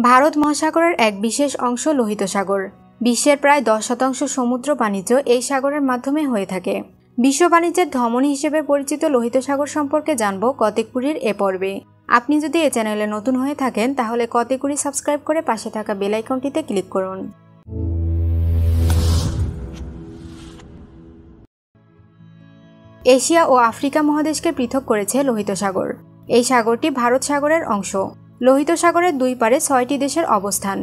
ভারত মহাসাগরের এক বিশেষ অংশ লোহিত সাগর। বিশ্বের প্রায় 10% সমুদ্র বাণিজ্য এই সাগরের মাধ্যমে হয়ে থাকে। বিশ্ব বাণিজ্যের ধমনী হিসেবে পরিচিত লোহিত সাগর সম্পর্কে জানব কতেকুরির এ পর্বে। আপনি যদি এই চ্যানেলে নতুন হয়ে থাকেন তাহলে কতেকুরি সাবস্ক্রাইব করে পাশে থাকা বেল আইকনটিতে ক্লিক করুন। এশিয়া ও আফ্রিকা মহাদেশকে পৃথক করেছে লোহিত সাগর। এই সাগরটি ভারত সাগরের অংশ। লোহিত সাগরের দুই পারে 6টি দেশের অবস্থান।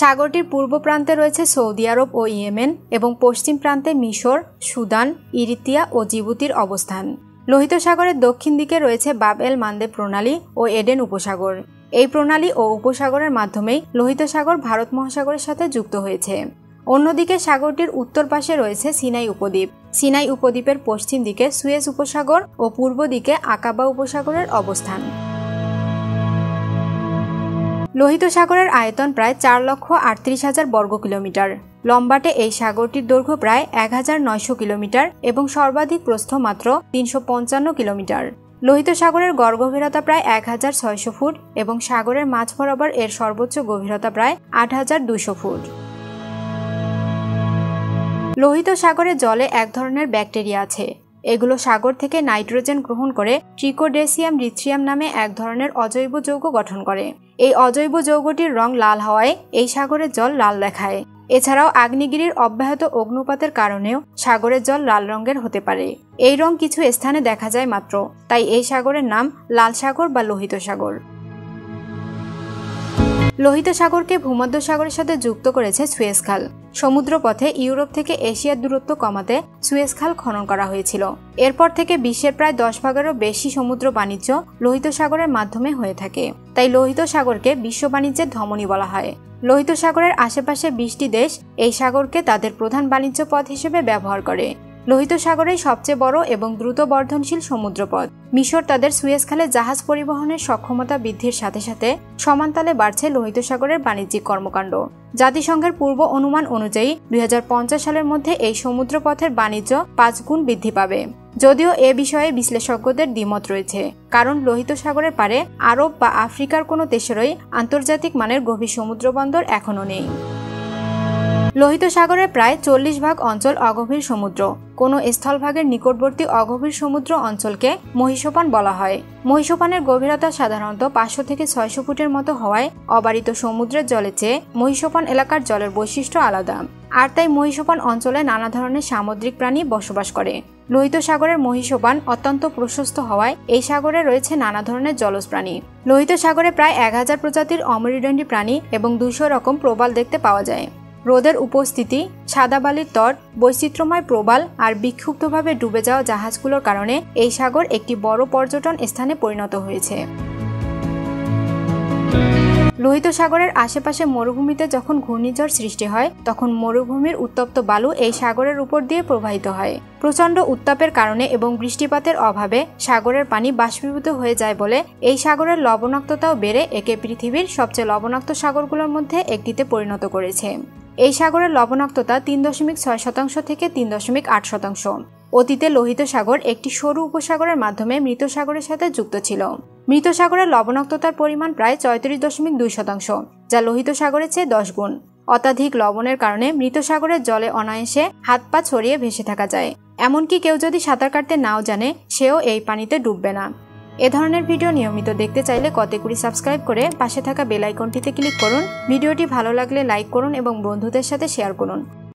সাগরটির পূর্ব প্রান্তে রয়েছে সৌদি আরব ও ইয়েমেন এবং পশ্চিম প্রান্তে মিশর, সুদান, ইরিত্রিয়া ও জিবুতির অবস্থান। লোহিত সাগরের দক্ষিণ দিকে রয়েছে বাব এল মান্দেব প্রণালী ও এডেন উপসাগর। এই প্রণালী ও উপসাগরের মাধ্যমেই লোহিত সাগর ভারত মহাসাগরের সাথে যুক্ত হয়েছে। অন্যদিকে সাগরটির উত্তর পাশে রয়েছে সিনাই উপদ্বীপ। সিনাই উপদ্বীপের পশ্চিম দিকে সুয়েজ উপসাগর ও পূর্ব দিকে আকাবা উপসাগরের অবস্থান। লোহিত সাগরের আয়তন প্রায় 4,38,000 বর্গ কিলোমিটার। লম্বাটে এই সাগরটির দৈর্ঘ্য প্রায় 1,900 কিলোমিটার এবং সর্বাধিক প্রস্থ মাত্র 355 কিলোমিটার। লোহিত সাগরের গড় গভীরতা প্রায় 1,600 ফুট এবং সাগরের মাঝ বরাবর এর সর্বোচ্চ গভীরতা প্রায় 8,200 ফুট। লোহিত সাগরের জলে এক ধরনের ব্যাকটেরিয়া আছে। এগুলো সাগর থেকে নাইট্রোজেন গ্রহণ করে ট্রিকোডেসিয়াম রিথ্রিয়াম নামে এক ধরনের অজৈব যৌগ গঠন করে। এই অজৈব যৌগটির রং লাল হওয়ায় এই সাগরের জল লাল দেখায়। এছাড়াও আগ্নেয়গিরির অব্যাহত অগ্নুপাতের কারণেও সাগরের জল লাল রঙের হতে পারে। এই রং কিছু স্থানে দেখা যায় মাত্র, তাই এই সাগরের নাম লাল সাগর বা লোহিত সাগর। লোহিত সাগরকে ভূমধ্য সাগরের সাথে যুক্ত করেছে সুয়েজ খাল। সমুদ্রপথে ইউরোপ থেকে এশিয়ার দূরত্ব কমাতে সুয়েজ খাল খনন করা হয়েছিল। এরপর থেকে বিশ্বের প্রায় 10 ভাগেরও বেশি সমুদ্র বাণিজ্য লোহিত সাগরের মাধ্যমে হয়ে থাকে। তাই লোহিত সাগরকে বিশ্ব বাণিজ্যের ধমনী বলা হয়। লোহিত সাগরের আশেপাশে 20টি দেশ এই সাগরকে তাদের প্রধান বাণিজ্য পথ হিসেবে ব্যবহার করে। লোহিত সাগরেই সবচেয়ে বড় এবং দ্রুত বর্ধনশীল সমুদ্রপথ। মিশর তাদের সুয়েজ খালে জাহাজ পরিবহনের সক্ষমতা বৃদ্ধির সাথে সাথে সমানতালে বাড়ছে লোহিত সাগরের বাণিজ্যিক কর্মকাণ্ড। জাতিসংঘের পূর্ব অনুমান অনুযায়ী 2050 সালের মধ্যে এই সমুদ্রপথের বাণিজ্য 5 গুণ বৃদ্ধি পাবে। যদিও এ বিষয়ে বিশ্লেষজ্ঞদের দ্বিমত রয়েছে, কারণ লোহিত সাগরের পারে আরব বা আফ্রিকার কোনো দেশেরই আন্তর্জাতিক মানের গভীর সমুদ্রবন্দর এখনও নেই। লোহিত সাগরের প্রায় 40 ভাগ অঞ্চল অগভীর সমুদ্র। কোনো স্থলভাগের নিকটবর্তী অগভীর সমুদ্র অঞ্চলকে মহীসোপান বলা হয়। মহীসোপানের গভীরতা সাধারণত 500 থেকে 600 ফুটের মতো হওয়ায় অবারিত সমুদ্রের জলের চেয়ে মহীসোপান এলাকার জলের বৈশিষ্ট্য আলাদা। আর তাই মহীসোপান অঞ্চলে নানা ধরনের সামুদ্রিক প্রাণী বসবাস করে। লোহিত সাগরের মহীসোপান অত্যন্ত প্রশস্ত হওয়ায় এই সাগরে রয়েছে নানা ধরনের জলজ প্রাণী। লোহিত সাগরে প্রায় 1000 প্রজাতির অমেরুদণ্ডী প্রাণী এবং 200 রকম প্রবাল দেখতে পাওয়া যায়। রোদের উপস্থিতি, সাদা বালির তট, বৈচিত্র্যময় প্রবাল আর বিক্ষুব্ধভাবে ডুবে যাওয়া জাহাজগুলোর কারণে এই সাগর একটি বড় পর্যটন স্থানে পরিণত হয়েছে। লোহিত সাগরের আশেপাশে মরুভূমিতে যখন ঘূর্ণিঝড় সৃষ্টি হয় তখন মরুভূমির উত্তপ্ত বালু এই সাগরের উপর দিয়ে প্রবাহিত হয়। প্রচণ্ড উত্তাপের কারণে এবং বৃষ্টিপাতের অভাবে সাগরের পানি বাষ্পীভূত হয়ে যায় বলে এই সাগরের লবণাক্ততাও বেড়ে একে পৃথিবীর সবচেয়ে লবণাক্ত সাগরগুলোর মধ্যে একটিতে পরিণত করেছে। এই সাগরের লবণাক্ততা 3.6% থেকে 3.8%। অতীতে লোহিত সাগর একটি সরু উপসাগরের মাধ্যমে মৃত সাগরের সাথে যুক্ত ছিল। মৃত সাগরের লবণাক্ততার পরিমাণ প্রায় 34.2%, যা লোহিত সাগরের চেয়ে 10 গুণ। অত্যাধিক লবণের কারণে মৃত সাগরের জলে অনায়াসে হাত পা ছড়িয়ে ভেসে থাকা যায়। এমনকি কেউ যদি সাঁতার কাটতে নাও জানে সেও এই পানিতে ডুববে না। এ ধরনের ভিডিও নিয়মিত দেখতে চাইলে কতেকুরি সাবস্ক্রাইব করে পাশে থাকা বেল আইকনটিতে ক্লিক করুন। ভিডিওটি ভালো লাগলে লাইক করুন এবং বন্ধুদের সাথে শেয়ার করুন।